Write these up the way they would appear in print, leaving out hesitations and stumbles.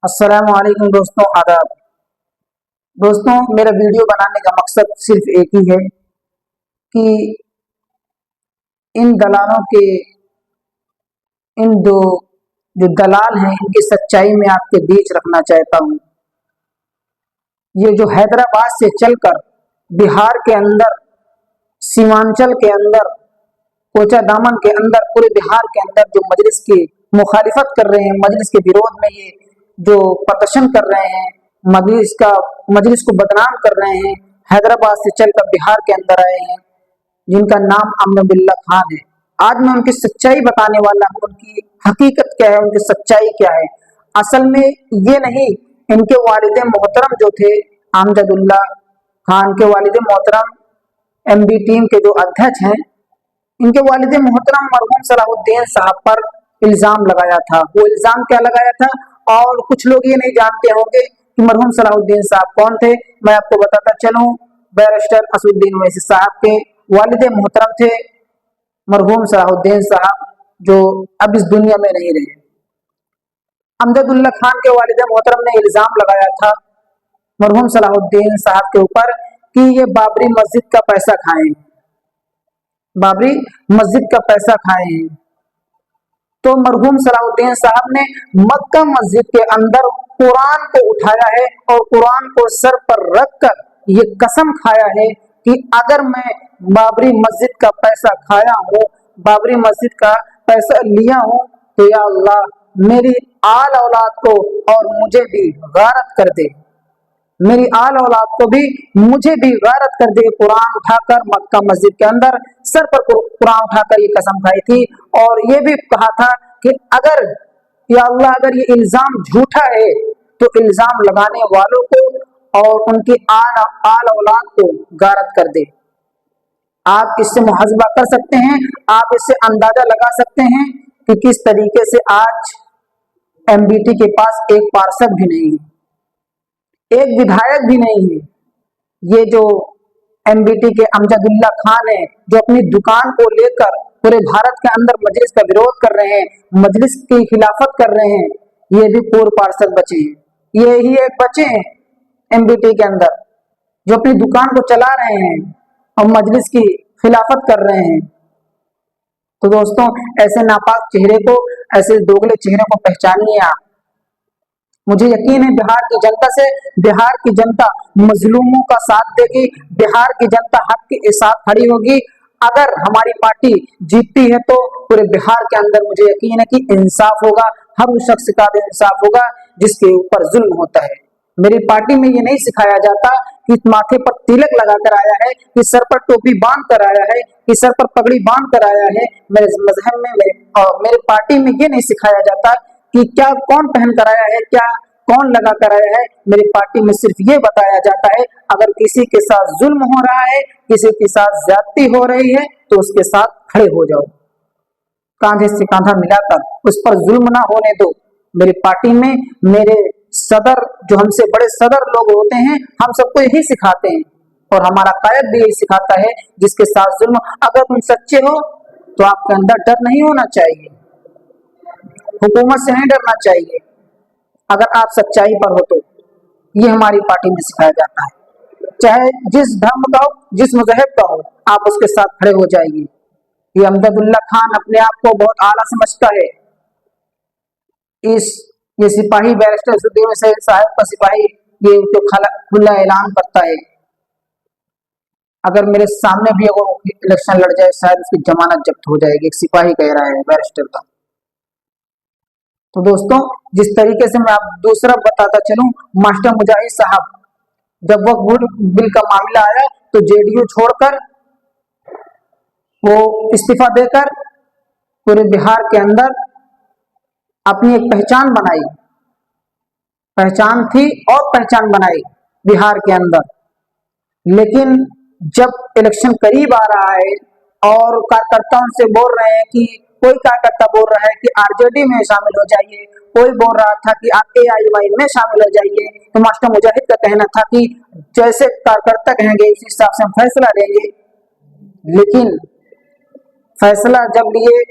अस्सलामु अलैकुम दोस्तों, आदाब। दोस्तों, मेरा वीडियो बनाने का मकसद सिर्फ एक ही है कि इन दलालों के इन दो जो दलाल हैं इनकी सच्चाई में आपके बीच रखना चाहता हूँ। ये जो हैदराबाद से चलकर बिहार के अंदर, सीमांचल के अंदर, कोचा दामन के अंदर, पूरे बिहार के अंदर जो मजलिस की मुखालिफत कर रहे हैं, मजलिस के विरोध में ये जो प्रदर्शन कर रहे हैं, मजलिस को बदनाम कर रहे हैं, हैदराबाद से चलकर बिहार के अंदर आए हैं, जिनका नाम अमरुल्लाह खान है। आज मैं उनकी सच्चाई बताने वाला हूँ, उनकी हकीकत क्या है, उनकी सच्चाई क्या है। असल में ये नहीं, इनके वालिद मोहतरम जो थे अमजदुल्ला खान के वालिद मोहतरम एमबी टीम के जो अध्यक्ष हैं, इनके वालिद मोहतरम मरहूम सलाहुद्दीन साहब पर इल्जाम लगाया था। वो इल्जाम क्या लगाया था, और कुछ लोग ये नहीं जानते होंगे कि मरहूम सलाहुद्दीन साहब कौन थे। मैं आपको बताता चलूं, बैरिस्टर असदुद्दीन ओवैसी साहब के वालिद मोहतरम थे मरहूम सलाहुद्दीन साहब, जो अब इस दुनिया में नहीं रहे। अमजदुल्ला खान के वालिद मोहतरम ने इल्जाम लगाया था मरहूम सलाहुद्दीन साहब के ऊपर कि ये बाबरी मस्जिद का पैसा खाए हैं, बाबरी मस्जिद का पैसा खाए हैं। तो मरहूम सलाहुद्दीन साहब ने मक्का मस्जिद के अंदर कुरान को उठाया है और कुरान को सर पर रखकर ये कसम खाया है कि अगर मैं बाबरी मस्जिद का पैसा खाया हूँ, बाबरी मस्जिद का पैसा लिया हूँ, तो या अल्लाह मेरी आल औलाद को और मुझे भी गारत कर दे, मेरी आल औलाद को भी, मुझे भी गारत कर दे। कुरान उठाकर मक्का मस्जिद के अंदर सर पर कुरान उठाकर ये कसम खाई थी, और ये भी कहा था कि अगर या अल्लाह अगर ये इल्जाम झूठा है तो इल्जाम लगाने वालों को और उनकी आल औलाद को गारत कर दे। आप इससे मुहासबा कर सकते हैं, आप इससे अंदाजा लगा सकते हैं कि किस तरीके से आज एमबीटी के पास एक पार्षद भी नहीं है, एक विधायक भी नहीं है। ये जो एमबीटी के अमजदुल्ला खान है, जो अपनी दुकान को लेकर पूरे भारत के अंदर मजलिस का विरोध कर रहे हैं, मजलिस की खिलाफत कर रहे हैं, ये भी पूर्व पार्षद बचे हैं। ये ही एक बचे हैं एमबीटी के अंदर जो अपनी दुकान को चला रहे हैं और मजलिस की खिलाफत कर रहे हैं। तो दोस्तों, ऐसे नापाक चेहरे को, ऐसे दोगले चेहरे को पहचानिए आप। मुझे यकीन है बिहार की जनता मजलूमों का साथ देगी, बिहार की जनता हक के साथ खड़ी होगी। अगर हमारी पार्टी जीतती है तो पूरे बिहार के अंदर मुझे यकीन है कि इंसाफ होगा, हर उस शख्स का इंसाफ होगा जिसके ऊपर जुल्म होता है। मेरी पार्टी में ये नहीं सिखाया जाता कि माथे पर तिलक लगाकर आया है, कि सर पर टोपी बांध कर आया है, कि सर पर पगड़ी बांध कर आया है। मेरे मजहब में, मेरे पार्टी में ये नहीं सिखाया जाता कि क्या कौन पहन कर आया है, क्या कौन लगा कर आया है। मेरी पार्टी में सिर्फ ये बताया जाता है, अगर किसी के साथ जुल्म हो रहा है, किसी के साथ ज्यादती हो रही है, तो उसके साथ खड़े हो जाओ, कांधे से कांधा मिलाकर उस पर जुल्म ना होने दो। मेरी पार्टी में मेरे सदर, जो हमसे बड़े सदर लोग होते हैं, हम सबको यही सिखाते हैं, और हमारा कायद भी यही सिखाता है, जिसके साथ जुल्म, अगर तुम सच्चे हो तो आपके अंदर डर नहीं होना चाहिए, हुकूमत से नहीं डरना चाहिए, अगर आप सच्चाई पर हो तो। ये हमारी पार्टी में सिखाया जाता है। चाहे जिस धर्म का हो, जिस मजहब का हो, आप उसके साथ खड़े हो जाइए। ये अमजदुल्ला खान अपने आप को बहुत आला समझता है। ये सिपाही बैरिस्टर असदुद्दीन साहब का सिपाही, ये जो खुला ऐलान करता है, अगर मेरे सामने भी अगर इलेक्शन लड़ जाए, शायद उसकी जमानत जब्त हो जाएगी। एक सिपाही कह रहा है बैरिस्टर का। तो दोस्तों, जिस तरीके से मैं आप दूसरा बताता चलूं, मास्टर मुजाहिद साहब, जब वक्फ बिल का मामला आया तो जेडीयू छोड़कर वो इस्तीफा देकर पूरे बिहार के अंदर अपनी एक पहचान बनाई, पहचान थी और पहचान बनाई बिहार के अंदर। लेकिन जब इलेक्शन करीब आ रहा है और कार्यकर्ता उनसे बोल रहे हैं कि, कोई कार्यकर्ता बोल रहा है कि आरजेडी में शामिल हो जाइए, कोई बोल रहा था कि आप एआईवाई में शामिल हो जाइए, तो मास्टर मुजाहिद का कहना था कि जैसे कार्यकर्ता कहेंगे उस हिसाब से हम फैसला लेंगे। लेकिन फैसला जब लिए,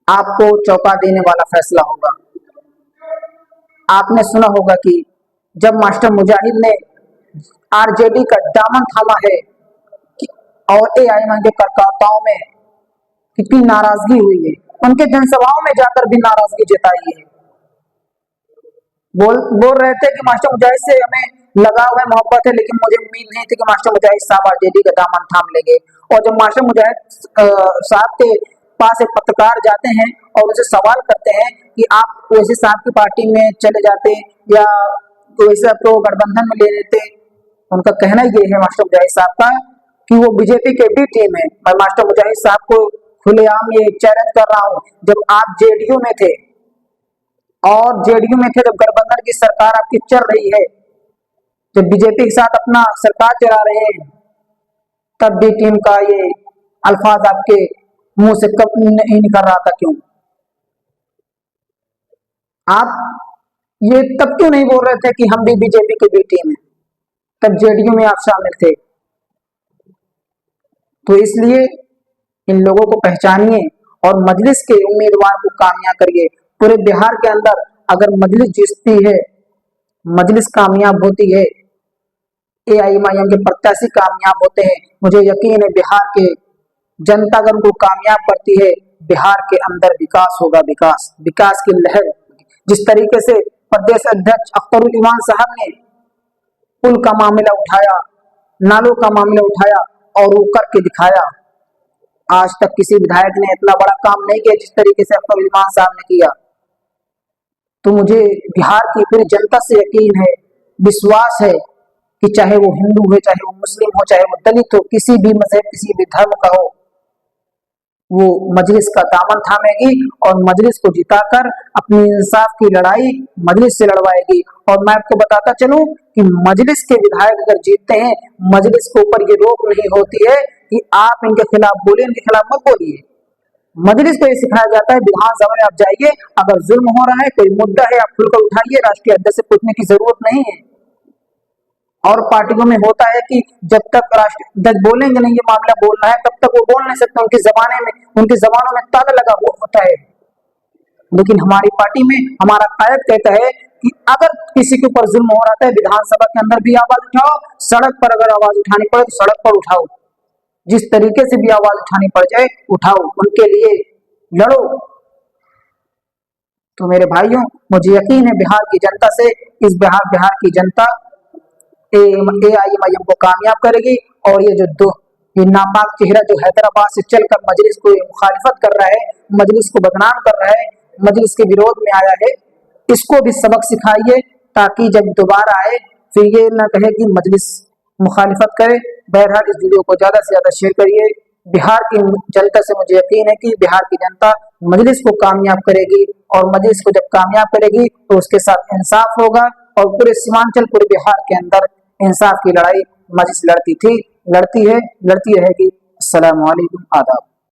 आपको चौंका देने वाला फैसला होगा। आपने सुना होगा कि जब मास्टर मुजाहिद ने आरजेडी का दामन थामा है और एआईएमआईएम के कार्यकर्ताओं में कितनी नाराजगी हुई है, उनके जनसभाओं में जाकर भी नाराजगी जताई है। बोल रहे थे कि मास्टर मुजाहिद से हमें लगाव है, मोहब्बत है, लेकिन मुझे उम्मीद नहीं थी कि मास्टर मुजाहिद साहब आरजेडी का दामन थाम लेंगे। और जब मास्टर मुजाहिद साहब के पास एक पत्रकार जाते हैं और उनसे सवाल करते हैं कि आप ओवैसी साहब की पार्टी में चले जाते या ओवैसी साहब को गठबंधन में ले लेते, उनका कहना ये है मास्टर मुजाहिद साहब का कि वो बीजेपी के बी टीम है। मैं मास्टर मुजाहिद साहब को खुलेआम ये चैलेंज कर रहा हूँ, जब आप जेडीयू में थे और जेडीयू में थे, जब गठबंधन की सरकार आपकी चल रही है, जब बीजेपी के साथ अपना सरकार चला रहे हैं, तब बी टीम का ये अल्फाज आपके मुंह से कब नहीं निकल रहा था? क्यों आप ये तब क्यों नहीं बोल रहे थे कि हम भी बीजेपी के बी टीम है? तब जेडीयू में आप शामिल थे। तो इसलिए इन लोगों को पहचानिए और मजलिस के उम्मीदवार को कामयाब करिए। पूरे बिहार के अंदर अगर मजलिस जीतती है, मजलिस कामयाब होती है, एआईएमआईएम के प्रत्याशी कामयाब होते हैं, मुझे यकीन है बिहार के जनता अगर उनको कामयाब करती है, बिहार के अंदर विकास होगा। विकास की लहर, जिस तरीके से प्रदेश अध्यक्ष अख्तरुल इमान साहब ने पुल का मामला उठाया, नालों का मामला उठाया और वो करके दिखाया। आज तक किसी विधायक ने इतना बड़ा काम नहीं किया जिस तरीके से अख्तरुल इमान साहब ने किया। तो मुझे बिहार की पूरी जनता से यकीन है, विश्वास है कि चाहे वो हिंदू हो, चाहे वो मुस्लिम हो, चाहे वो दलित हो, किसी भी मजहब, किसी भी धर्म का हो, वो मजलिस का दामन थामेगी और मजलिस को जिताकर अपनी इंसाफ की लड़ाई मजलिस से लड़वाएगी। और मैं आपको बताता चलूं कि मजलिस के विधायक अगर जीतते हैं, मजलिस के ऊपर ये रोक नहीं होती है कि आप इनके खिलाफ बोलिए, इनके खिलाफ मत बोलिए। मजलिस को ये सिखाया जाता है, विधानसभा में आप जाइए, अगर जुल्म हो रहा है, कोई मुद्दा है, आप खुलकर उठाइए, राष्ट्रीय अध्यक्ष से पूछने की जरूरत नहीं है। और पार्टियों में होता है कि जब तक राष्ट्रीय अध्यक्ष बोलेंगे नहीं ये मामला बोलना है, तब तक वो बोल नहीं सकते, उनकी जबानों में ताला लगा हुआ होता है। लेकिन हमारी पार्टी में हमारा कायद कहता है कि अगर किसी के ऊपर जुल्म हो रहा है, विधानसभा के अंदर भी आवाज उठाओ, सड़क पर अगर आवाज उठानी पड़े तो सड़क पर उठाओ, जिस तरीके से भी आवाज उठानी पड़ जाए उठाओ, उनके लिए लड़ो। तो मेरे भाइयों, मुझे यकीन है बिहार की जनता से, इस बिहार की जनता एआईएमआईएम को कामयाब करेगी। और ये नापाक चेहरा जो हैदराबाद से चलकर मजलिस को मुखालिफत कर रहा है, मजलिस को बदनाम कर रहा है, मजलिस के विरोध में आया है, इसको भी सबक सिखाइए ताकि जब दोबारा आए फिर ये न कहे कि मजलिस मुखालिफत करे। बहरहाल इस वीडियो को ज्यादा से ज्यादा शेयर करिए। बिहार की जनता से मुझे यकीन है कि बिहार की जनता मजलिस को कामयाब करेगी और मजलिस को जब कामयाब करेगी तो उसके साथ इंसाफ होगा। और पूरे सीमांचल, पूरे बिहार के अंदर इंसाफ की लड़ाई मजलिस लड़ती थी, लड़ती है, लड़ती रहेगी। अस्सलामु अलैकुम, आदाब।